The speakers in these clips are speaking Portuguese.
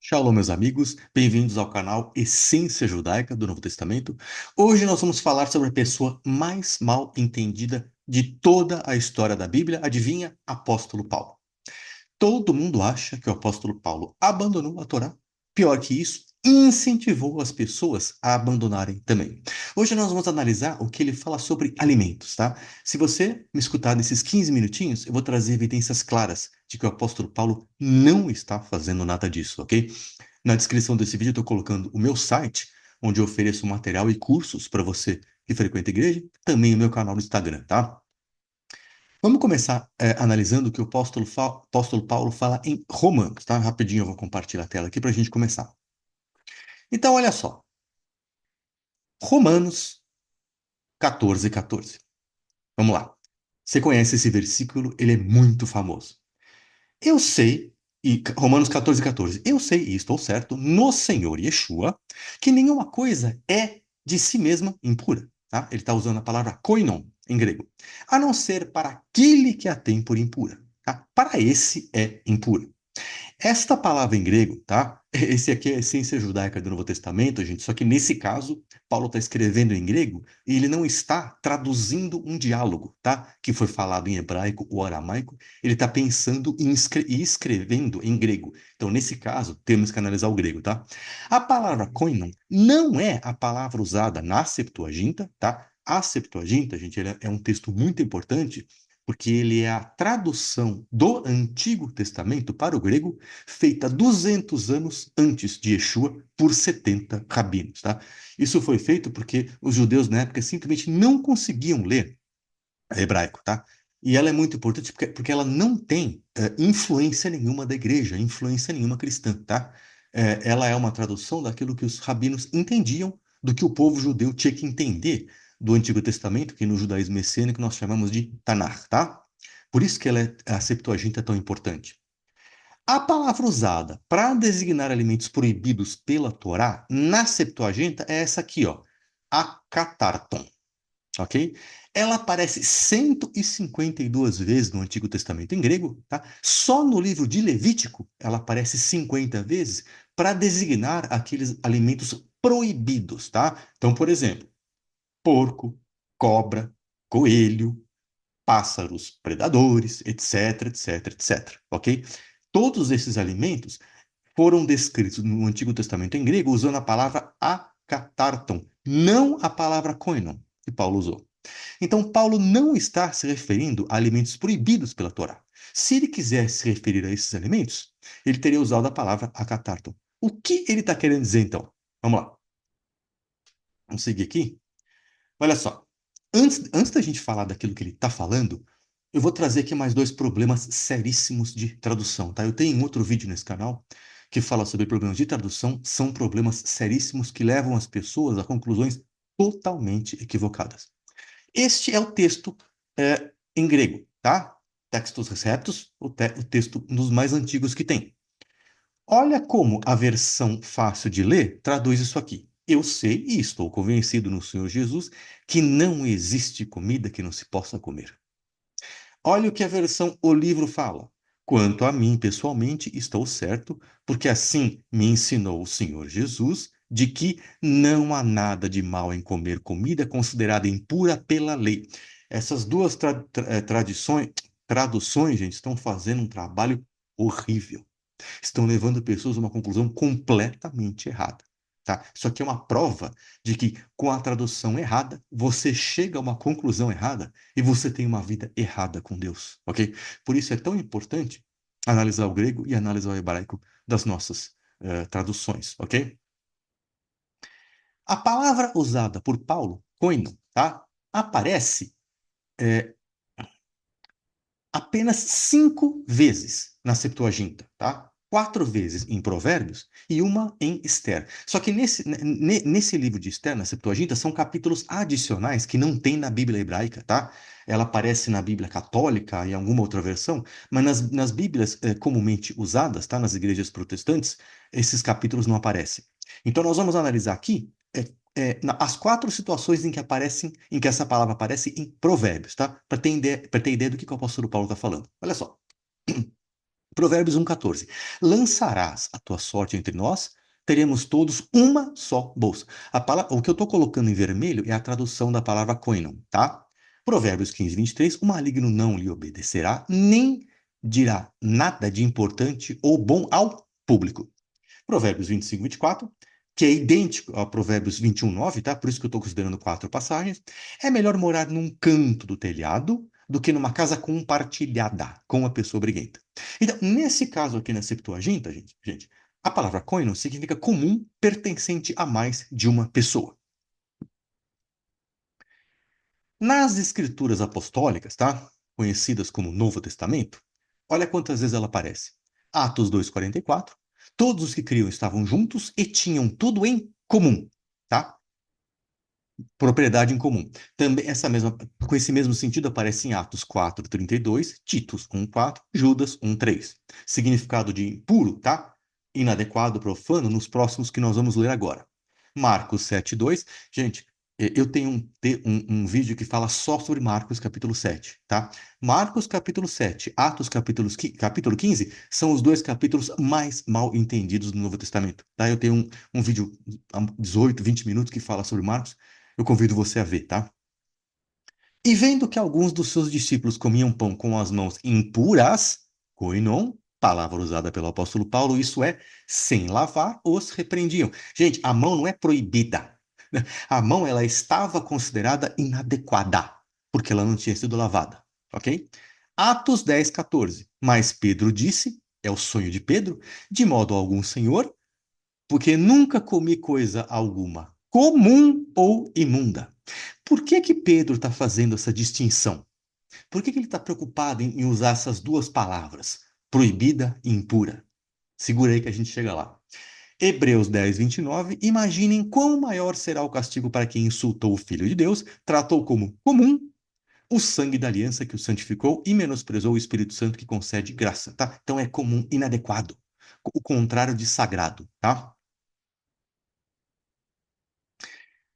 Shalom, meus amigos, bem-vindos ao canal Essência Judaica do Novo Testamento. Hoje nós vamos falar sobre a pessoa mais mal entendida de toda a história da Bíblia. Adivinha? Apóstolo Paulo. Todo mundo acha que o apóstolo Paulo abandonou a Torá. Pior que isso, incentivou as pessoas a abandonarem também. Hoje nós vamos analisar o que ele fala sobre alimentos, tá? Se você me escutar nesses 15 minutinhos, eu vou trazer evidências claras de que o apóstolo Paulo não está fazendo nada disso, ok? Na descrição desse vídeo eu estou colocando o meu site, onde eu ofereço material e cursos para você que frequenta a igreja, também o meu canal no Instagram, tá? Vamos começar analisando o que o apóstolo Paulo fala em Romanos, tá? Rapidinho eu vou compartilhar a tela aqui para a gente começar. Então, olha só. Romanos 14, 14. Vamos lá. Você conhece esse versículo? Ele é muito famoso. Eu sei, e Romanos 14, 14. Eu sei, e estou certo, no Senhor Yeshua, que nenhuma coisa é de si mesma impura. Tá? Ele está usando a palavra koinon, em grego. A não ser para aquele que a tem por impura. Tá? Para esse é impura. Esta palavra em grego, tá? Esse aqui é a essência judaica do Novo Testamento, gente. Só que nesse caso, Paulo está escrevendo em grego e ele não está traduzindo um diálogo, tá? Que foi falado em hebraico ou aramaico. Ele está pensando e escrevendo em grego. Então, nesse caso, temos que analisar o grego, tá? A palavra koinon não é a palavra usada na Septuaginta, tá? A Septuaginta, gente, ele é um texto muito importante porque ele é a tradução do Antigo Testamento para o grego feita 200 anos antes de Yeshua por 70 rabinos, tá? Isso foi feito porque os judeus na época simplesmente não conseguiam ler hebraico, tá? E ela é muito importante porque ela não tem influência nenhuma da igreja, influência nenhuma cristã, tá? Ela é uma tradução daquilo que os rabinos entendiam do que o povo judeu tinha que entender do Antigo Testamento, que no judaísmo messiânico nós chamamos de Tanakh, tá? Por isso que a Septuaginta é tão importante. A palavra usada para designar alimentos proibidos pela Torá na Septuaginta é essa aqui, ó, akatarton, ok? Ela aparece 152 vezes no Antigo Testamento em grego, tá? Só no livro de Levítico ela aparece 50 vezes para designar aqueles alimentos proibidos, tá? Então, por exemplo, porco, cobra, coelho, pássaros predadores, etc, etc, etc, ok? Todos esses alimentos foram descritos no Antigo Testamento em grego usando a palavra akatarton, não a palavra koinon, que Paulo usou. Então, Paulo não está se referindo a alimentos proibidos pela Torá. Se ele quisesse se referir a esses alimentos, ele teria usado a palavra akatarton. O que ele está querendo dizer, então? Vamos lá. Vamos seguir aqui. Olha só. Antes da gente falar daquilo que ele está falando, eu vou trazer aqui mais dois problemas seríssimos de tradução, tá? Eu tenho um outro vídeo nesse canal que fala sobre problemas de tradução. São problemas seríssimos que levam as pessoas a conclusões totalmente equivocadas. Este é o texto em grego, tá? Textos receptus, o texto um dos mais antigos que tem. Olha como a versão fácil de ler traduz isso aqui. Eu sei e estou convencido no Senhor Jesus que não existe comida que não se possa comer. Olha o que a versão O Livro fala. Quanto a mim, pessoalmente, estou certo, porque assim me ensinou o Senhor Jesus, de que não há nada de mal em comer comida considerada impura pela lei. Essas duas traduções, gente, estão fazendo um trabalho horrível, estão levando pessoas a uma conclusão completamente errada. Tá? Isso aqui é uma prova de que, com a tradução errada, você chega a uma conclusão errada e você tem uma vida errada com Deus, ok? Por isso é tão importante analisar o grego e analisar o hebraico das nossas traduções, ok? A palavra usada por Paulo, koino, tá? Aparece é, apenas 5 vezes na Septuaginta, tá? 4 vezes em Provérbios e uma em Esther. Só que nesse livro de Esther, na Septuaginta, são capítulos adicionais que não tem na Bíblia hebraica, tá? Ela aparece na Bíblia católica e alguma outra versão, mas nas Bíblias comumente usadas, tá? Nas igrejas protestantes, esses capítulos não aparecem. Então nós vamos analisar aqui as 4 situações em que em que essa palavra aparece em Provérbios, tá? Para ter ideia do que o apóstolo Paulo está falando. Olha só. Provérbios 1,14. Lançarás a tua sorte entre nós, teremos todos uma só bolsa. O que eu estou colocando em vermelho é a tradução da palavra koinon, tá? Provérbios 15, 23. O maligno não lhe obedecerá, nem dirá nada de importante ou bom ao público. Provérbios 25, 24, que é idêntico a Provérbios 21, 9, tá? Por isso que eu estou considerando quatro passagens. É melhor morar num canto do telhado do que numa casa compartilhada com uma pessoa briguenta. Então, nesse caso aqui na Septuaginta, gente, a palavra koinos significa comum, pertencente a mais de uma pessoa. Nas escrituras apostólicas, tá? Conhecidas como Novo Testamento, olha quantas vezes ela aparece. Atos 2,44. Todos os que criam estavam juntos e tinham tudo em comum, tá? Propriedade em comum. Também com esse mesmo sentido aparece em Atos 4,32, Titos 1,4, Judas 1,3. Significado de impuro, tá? Inadequado, profano, nos próximos que nós vamos ler agora. Marcos 7,2. Gente, eu tenho um vídeo que fala só sobre Marcos capítulo 7, tá? Marcos capítulo 7, Atos capítulo 15 são os dois capítulos mais mal entendidos do Novo Testamento, tá? Eu tenho um vídeo 18, 20 minutos que fala sobre Marcos. Eu convido você a ver, tá? E vendo que alguns dos seus discípulos comiam pão com as mãos impuras, koinon, palavra usada pelo apóstolo Paulo, isso é, sem lavar, os repreendiam. Gente, a mão não é proibida. A mão, ela estava considerada inadequada, porque ela não tinha sido lavada, ok? Atos 10, 14. Mas Pedro disse, é o sonho de Pedro, de modo algum, Senhor, porque nunca comi coisa alguma, comum ou imunda. Por que que Pedro está fazendo essa distinção? Por que que ele está preocupado em usar essas duas palavras, proibida e impura? Segura aí que a gente chega lá. Hebreus 10, 29. Imaginem quão maior será o castigo para quem insultou o Filho de Deus, tratou como comum o sangue da aliança que o santificou e menosprezou o Espírito Santo que concede graça, tá? Então é comum, inadequado. O contrário de sagrado, tá?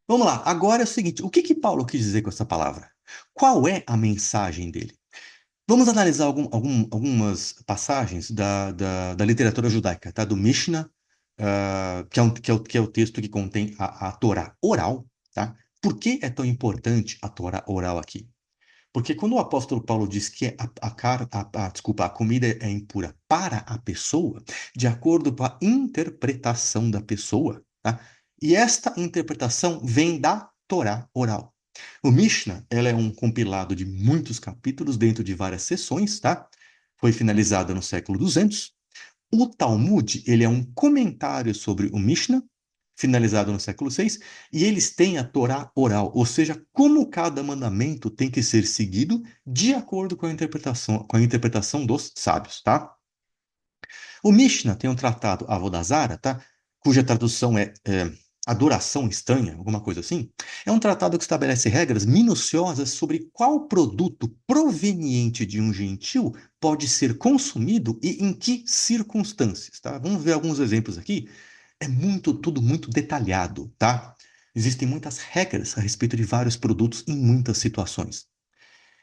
Vamos lá, agora é o seguinte: o que que Paulo quis dizer com essa palavra? Qual é a mensagem dele? Vamos analisar algumas passagens da literatura judaica, tá? Do Mishnah, que é o texto que contém a Torá oral, tá? Por que é tão importante a Torá oral aqui? Porque quando o apóstolo Paulo diz que desculpa, a comida é impura para a pessoa, de acordo com a interpretação da pessoa, tá? E esta interpretação vem da Torá oral. O Mishnah, ela é um compilado de muitos capítulos dentro de várias seções, tá? Foi finalizada no século 200. O Talmud, ele é um comentário sobre o Mishnah, finalizado no século 6, e eles têm a Torá oral, ou seja, como cada mandamento tem que ser seguido de acordo com a interpretação dos sábios, tá? O Mishnah tem um tratado Avodazara, tá? Cuja tradução é adoração estranha, alguma coisa assim. É um tratado que estabelece regras minuciosas sobre qual produto proveniente de um gentil pode ser consumido e em que circunstâncias, tá? Vamos ver alguns exemplos aqui. É tudo muito detalhado, tá? Existem muitas regras a respeito de vários produtos em muitas situações.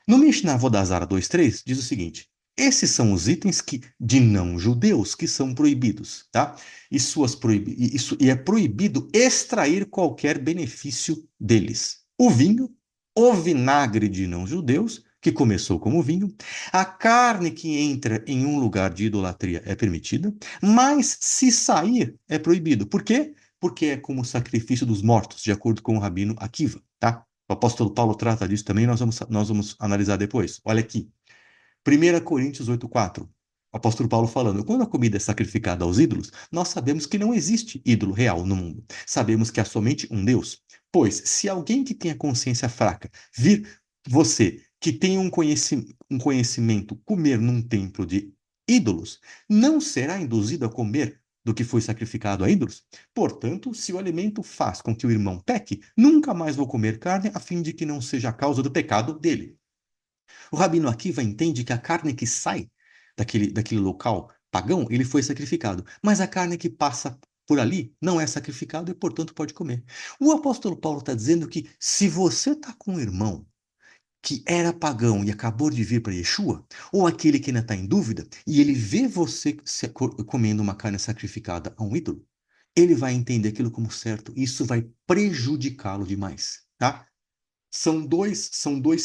No Mishnah Vodazara 2,3 diz o seguinte: esses são os itens de não-judeus que são proibidos, tá? E é proibido extrair qualquer benefício deles. O vinho, o vinagre de não-judeus, que começou como vinho, a carne que entra em um lugar de idolatria é permitida, mas se sair é proibido. Por quê? Porque é como o sacrifício dos mortos, de acordo com o rabino Akiva, tá? O apóstolo Paulo trata disso também, nós vamos analisar depois. Olha aqui, 1 Coríntios 8,4. O apóstolo Paulo falando: quando a comida é sacrificada aos ídolos, nós sabemos que não existe ídolo real no mundo. Sabemos que há somente um Deus. Pois, se alguém que tem a consciência fraca vir você, que tem um conhecimento, comer num templo de ídolos, não será induzido a comer do que foi sacrificado a ídolos? Portanto, se o alimento faz com que o irmão peque, nunca mais vou comer carne, a fim de que não seja a causa do pecado dele. O rabino Akiva entende que a carne que sai daquele local pagão, ele foi sacrificado, mas a carne que passa por ali não é sacrificada e, portanto, pode comer. O apóstolo Paulo está dizendo que se você está com um irmão que era pagão e acabou de vir para Yeshua, ou aquele que ainda está em dúvida e ele vê você comendo uma carne sacrificada a um ídolo, ele vai entender aquilo como certo e isso vai prejudicá-lo demais, tá? São dois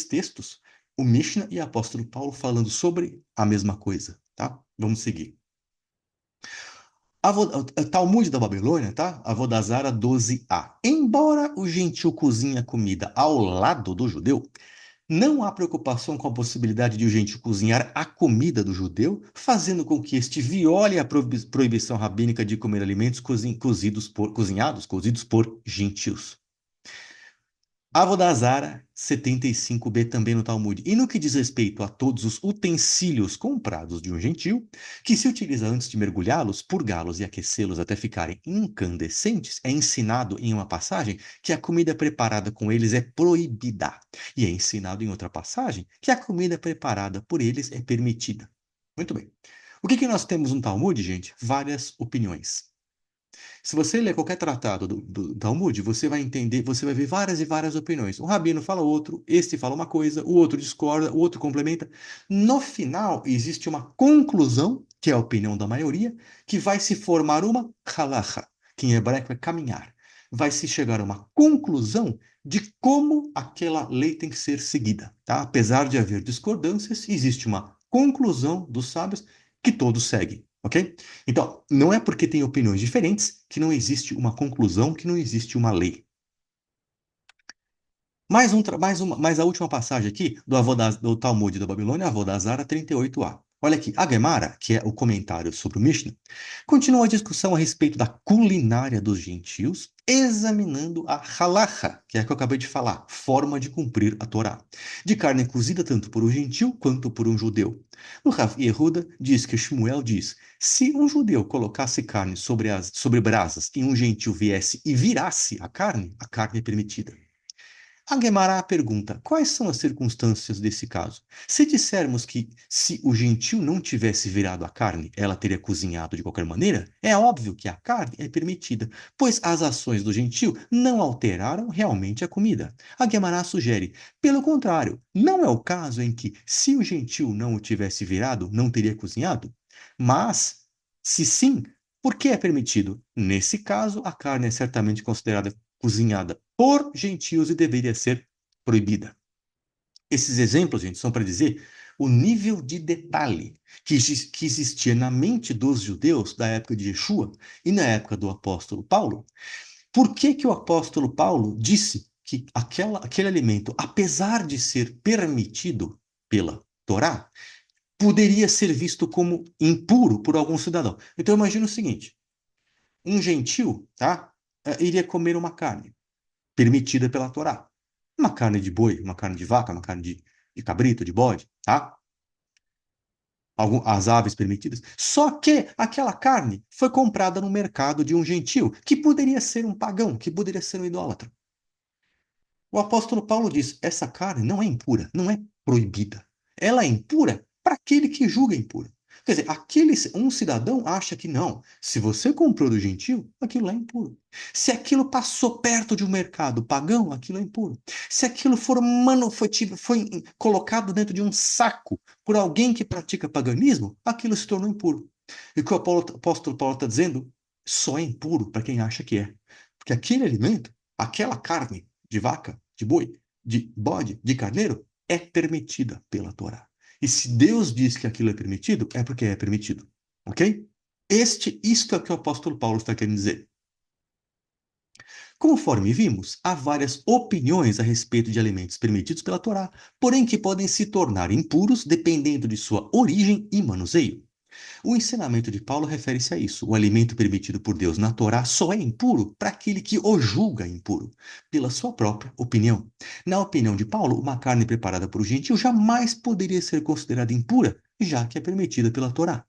textos, o Mishnah e o apóstolo Paulo falando sobre a mesma coisa, tá? Vamos seguir. Talmud da Babilônia, tá? Avodazara 12a. Embora o gentil cozinhe a comida ao lado do judeu, não há preocupação com a possibilidade de o gentil cozinhar a comida do judeu, fazendo com que este viole a proibição rabínica de comer alimentos cozidos por gentios. Avodazara 75b também no Talmud. E no que diz respeito a todos os utensílios comprados de um gentil, que se utiliza antes de mergulhá-los, purgá-los e aquecê-los até ficarem incandescentes, é ensinado em uma passagem que a comida preparada com eles é proibida. E é ensinado em outra passagem que a comida preparada por eles é permitida. Muito bem. O que nós temos no Talmud, gente? Várias opiniões. Se você ler qualquer tratado do Talmud, você vai entender, você vai ver várias e várias opiniões. Um rabino fala outro, este fala uma coisa, o outro discorda, o outro complementa. No final, existe uma conclusão, que é a opinião da maioria, que vai se formar uma halacha, que em hebraico é caminhar. Vai se chegar a uma conclusão de como aquela lei tem que ser seguida, tá? Apesar de haver discordâncias, existe uma conclusão dos sábios que todos seguem, ok? Então, não é porque tem opiniões diferentes que não existe uma conclusão, que não existe uma lei. Mais a última passagem aqui do Talmud da Babilônia, Avodazara 38a. Olha aqui, a Gemara, que é o comentário sobre o Mishnah, continua a discussão a respeito da culinária dos gentios, examinando a halacha, que é a que eu acabei de falar, forma de cumprir a Torá, de carne cozida tanto por um gentil quanto por um judeu. O Rav Yehuda diz que Shmuel diz, se um judeu colocasse carne sobre brasas e um gentil viesse e virasse a carne é permitida. A Guemará pergunta: quais são as circunstâncias desse caso? Se dissermos que, se o gentil não tivesse virado a carne, ela teria cozinhado de qualquer maneira, é óbvio que a carne é permitida, pois as ações do gentil não alteraram realmente a comida. A Guemará sugere: pelo contrário, não é o caso em que, se o gentil não o tivesse virado, não teria cozinhado? Mas, se sim, por que é permitido? Nesse caso, a carne é certamente considerada cozinhada por gentios e deveria ser proibida. Esses exemplos, gente, são para dizer o nível de detalhe que existia na mente dos judeus da época de Yeshua e na época do apóstolo Paulo. Por que o apóstolo Paulo disse que aquele alimento, apesar de ser permitido pela Torá, poderia ser visto como impuro por algum cidadão? Então imagina o seguinte: um gentil, tá, iria comer uma carne permitida pela Torá. Uma carne de boi, uma carne de vaca, uma carne de cabrito, de bode, tá? As aves permitidas. Só que aquela carne foi comprada no mercado de um gentil, que poderia ser um pagão, que poderia ser um idólatra. O apóstolo Paulo diz: essa carne não é impura, não é proibida. Ela é impura para aquele que julga impura. Quer dizer, um cidadão acha que não. Se você comprou do gentil, aquilo é impuro. Se aquilo passou perto de um mercado pagão, aquilo é impuro. Se aquilo foi colocado dentro de um saco por alguém que pratica paganismo, aquilo se tornou impuro. E o que o apóstolo Paulo está dizendo só é impuro para quem acha que é. Porque aquele alimento, aquela carne, de vaca, de boi, de bode, de carneiro, é permitida pela Torá. E se Deus diz que aquilo é permitido, é porque é permitido. Ok? Isto é o que o apóstolo Paulo está querendo dizer. Conforme vimos, há várias opiniões a respeito de alimentos permitidos pela Torá, porém que podem se tornar impuros dependendo de sua origem e manuseio. O ensinamento de Paulo refere-se a isso. O alimento permitido por Deus na Torá só é impuro para aquele que o julga impuro, pela sua própria opinião. Na opinião de Paulo, uma carne preparada por um gentil jamais poderia ser considerada impura, já que é permitida pela Torá.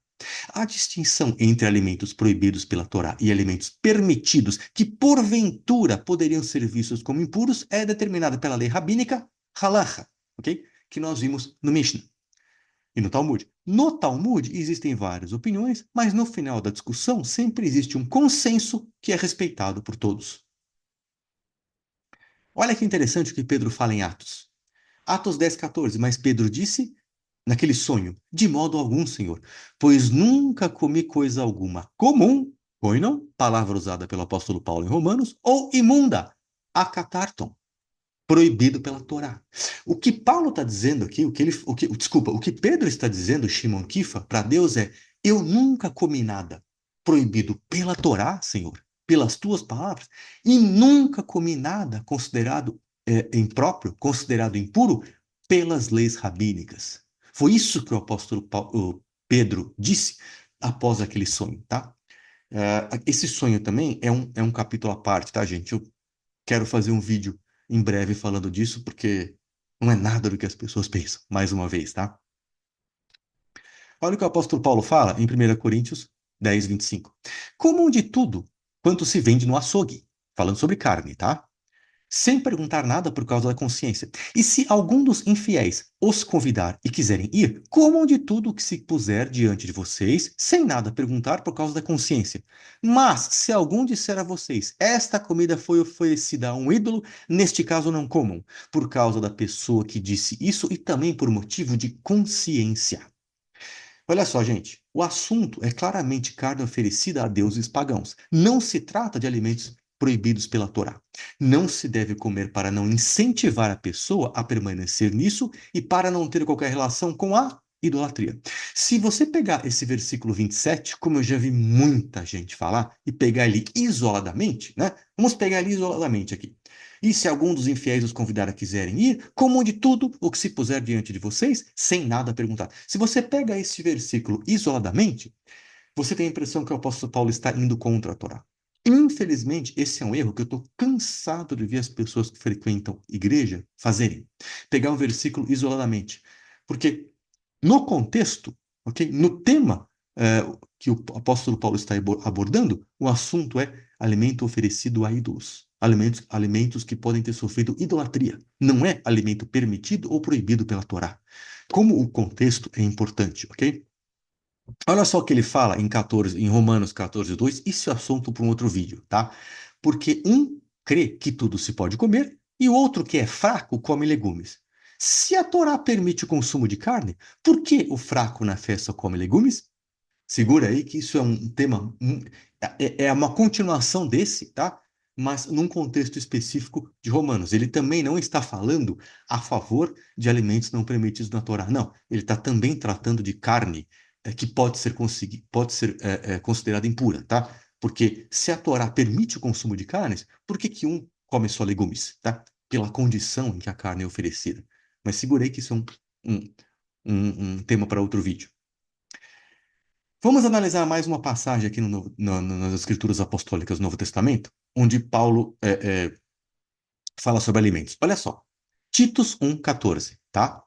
A distinção entre alimentos proibidos pela Torá e alimentos permitidos, que porventura poderiam ser vistos como impuros, é determinada pela lei rabínica halacha, ok? Que nós vimos no Mishnah e no Talmud. No Talmud existem várias opiniões, mas no final da discussão sempre existe um consenso que é respeitado por todos. Olha que interessante o que Pedro fala em Atos. Atos 10, 14. Mas Pedro disse, naquele sonho, de modo algum, Senhor, pois nunca comi coisa alguma comum, não, palavra usada pelo apóstolo Paulo em Romanos, ou imunda, acatarton, proibido pela Torá. O que Paulo está dizendo aqui, o que Pedro está dizendo, Shimon Kifa, para Deus é: eu nunca comi nada proibido pela Torá, Senhor, pelas tuas palavras, e nunca comi nada considerado impróprio, considerado impuro pelas leis rabínicas. Foi isso que o apóstolo o Pedro disse após aquele sonho, tá? Esse sonho também é um capítulo à parte, tá, gente? Eu quero fazer um vídeo em breve falando disso, porque não é nada do que as pessoas pensam, mais uma vez, tá? Olha o que o apóstolo Paulo fala em 1 Coríntios 10, 25. Comam de tudo quanto se vende no açougue, falando sobre carne, tá? Sem perguntar nada por causa da consciência. E se algum dos infiéis os convidar e quiserem ir, comam de tudo o que se puser diante de vocês, sem nada perguntar por causa da consciência. Mas se algum disser a vocês, esta comida foi oferecida a um ídolo, neste caso não comam, por causa da pessoa que disse isso e também por motivo de consciência. Olha só, gente, o assunto é claramente carne oferecida a deuses pagãos. Não se trata de alimentos proibidos pela Torá. Não se deve comer para não incentivar a pessoa a permanecer nisso e para não ter qualquer relação com a idolatria. Se você pegar esse versículo 27, como eu já vi muita gente falar, e pegar ele isoladamente, né? Vamos pegar ele isoladamente aqui. E se algum dos infiéis os convidar a quiserem ir, comam de tudo o que se puser diante de vocês, sem nada perguntar. Se você pega esse versículo isoladamente, você tem a impressão que o apóstolo Paulo está indo contra a Torá. Infelizmente, esse é um erro que eu estou cansado de ver as pessoas que frequentam igreja fazerem. Pegar um versículo isoladamente. Porque no contexto, ok? No tema que o apóstolo Paulo está abordando, o assunto é alimento oferecido a ídolos. Alimentos que podem ter sofrido idolatria. Não é alimento permitido ou proibido pela Torá. Como o contexto é importante, ok? Olha só o que ele fala em Romanos 14, 2. Isso é assunto para um outro vídeo, tá? Porque um crê que tudo se pode comer e o outro que é fraco come legumes. Se a Torá permite o consumo de carne, por que o fraco na fé só come legumes? Segura aí que isso é um tema, é uma continuação desse, tá? Mas num contexto específico de Romanos. Ele também não está falando a favor de alimentos não permitidos na Torá. Não, ele está também tratando de carne que pode ser considerada impura, tá? Porque se a Torá permite o consumo de carnes, por que que um come só legumes, tá? Pela condição em que a carne é oferecida. Mas segurei que isso é um, um tema para outro vídeo. Vamos analisar mais uma passagem aqui nas Escrituras Apostólicas do Novo Testamento, onde Paulo fala sobre alimentos. Olha só, Titos 1,14, tá?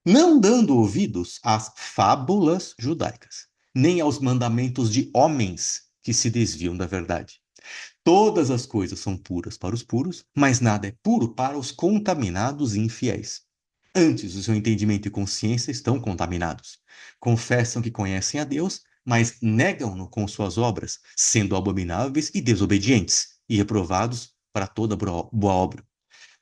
Não dando ouvidos às fábulas judaicas, nem aos mandamentos de homens que se desviam da verdade. Todas as coisas são puras para os puros, mas nada é puro para os contaminados e infiéis. Antes, o seu entendimento e consciência estão contaminados. Confessam que conhecem a Deus, mas negam-no com suas obras, sendo abomináveis e desobedientes, e reprovados para toda boa obra.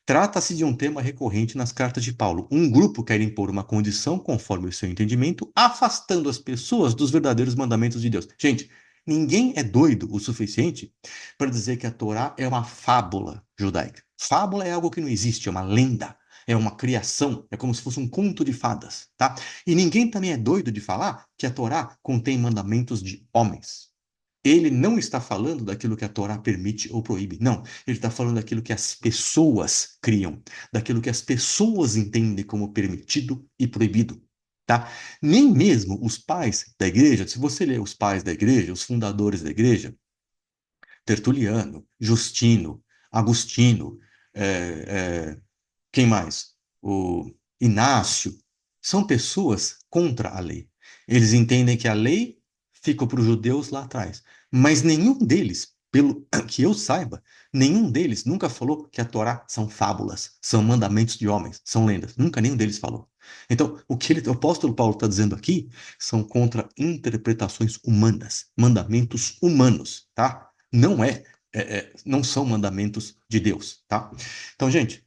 Trata-se de um tema recorrente nas cartas de Paulo. Um grupo quer impor uma condição conforme o seu entendimento, afastando as pessoas dos verdadeiros mandamentos de Deus. Gente, ninguém é doido o suficiente para dizer que a Torá é uma fábula judaica. Fábula é algo que não existe, é uma lenda, é uma criação, é como se fosse um conto de fadas, tá? E ninguém também é doido de falar que a Torá contém mandamentos de homens. Ele não está falando daquilo que a Torá permite ou proíbe. Não, ele está falando daquilo que as pessoas criam, daquilo que as pessoas entendem como permitido e proibido, tá? Nem mesmo os pais da igreja, se você ler os pais da igreja, os fundadores da igreja, Tertuliano, Justino, Agostinho, é, quem mais? O Inácio. São pessoas contra a lei. Eles entendem que a lei ficou para os judeus lá atrás. Mas nenhum deles, pelo que eu saiba, nenhum deles nunca falou que a Torá são fábulas, são mandamentos de homens, são lendas. Nunca nenhum deles falou. Então, o apóstolo Paulo está dizendo aqui são contra interpretações humanas, mandamentos humanos, tá? Não são mandamentos de Deus, tá? Então, gente,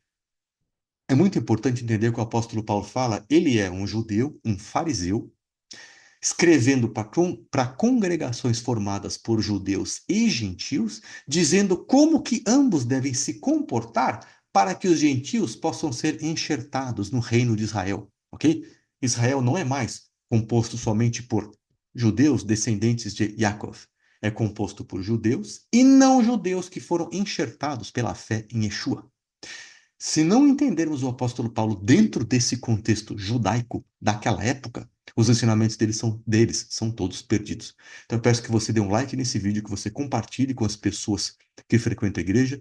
É muito importante entender que o apóstolo Paulo fala, ele é um judeu, um fariseu, escrevendo para congregações formadas por judeus e gentios, dizendo como que ambos devem se comportar para que os gentios possam ser enxertados no reino de Israel, ok? Israel não é mais composto somente por judeus descendentes de Yaakov, é composto por judeus e não judeus que foram enxertados pela fé em Yeshua. Se não entendermos o apóstolo Paulo dentro desse contexto judaico daquela época, os ensinamentos deles são todos perdidos. Então eu peço que você dê um like nesse vídeo, que você compartilhe com as pessoas que frequentam a igreja.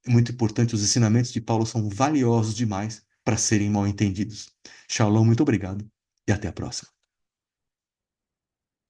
É muito importante, os ensinamentos de Paulo são valiosos demais para serem mal entendidos. Shalom, muito obrigado e até a próxima.